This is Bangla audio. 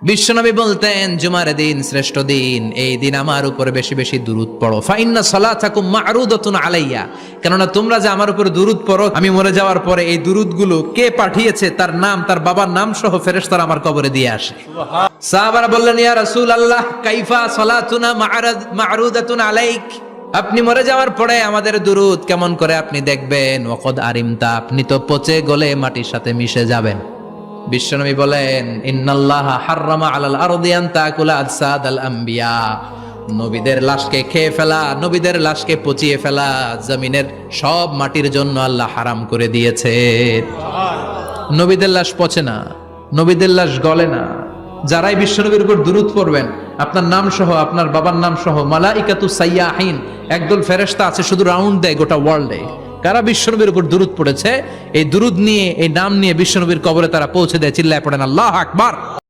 বিশ্বনবী বলতেন জুমার দিন শ্রেষ্ঠ দিন, এই দিন আমার উপরে বেশি বেশি দুরূদ পড়ো। ফাইন্না সালাতাকুম মা'রুদাতুন আলাইয়া, কেননা তোমরা যে আমার উপরে দুরূদ পড়ো, আমি মরে যাওয়ার পরে এই দুরূদগুলো কে পাঠিয়েছে তার নাম, তার বাবার নাম সহ ফেরেশতারা আমার কবরে দিয়ে আসে। সাহাবারা বললেন, ইয়া রাসূলুল্লাহ কাইফা সালাতুনা মা'রুদাতুন আলাইক, আপনি মরে যাওয়ার পরে আমাদের দুরূদ কেমন করে আপনি দেখবেন? ওয়াকাদ আরিমতা, আপনি তো পচে গলে মাটির সাথে মিশে যাবেন। বিশ্বনবী বলেন, ইন্নাল্লাহা হাররামা আলাল আরদি আন তাকুলা আজসাদাল আম্বিয়া, নবীদের লাশকে খেয়ে ফেলা, নবীদের লাশকে পচিয়ে ফেলা জমিনের সব মাটির জন্য আল্লাহ হারাম করে দিয়েছে। নবীদের লাশ পচে না, নবীদের লাশ গলে না। যারাই বিশ্বনবীর উপর দুরূদ পড়বেন, আপনার নাম সহ, আপনার বাবার নাম সহ, মালাইকাতু সাইয়াহিন, একদল ফেরেশতা আছে শুধু রাউন্ড দেয় গোটা ওয়ার্ল্ডে। কারা বিশ্বনবীর উপর দুরূদ পড়েছে, এই দুরূদ নিয়ে, এই নাম নিয়ে বিশ্বনবীর কবরে তারা পৌঁছে দেয়। চিল্লায় পড়েন আল্লাহু আকবার।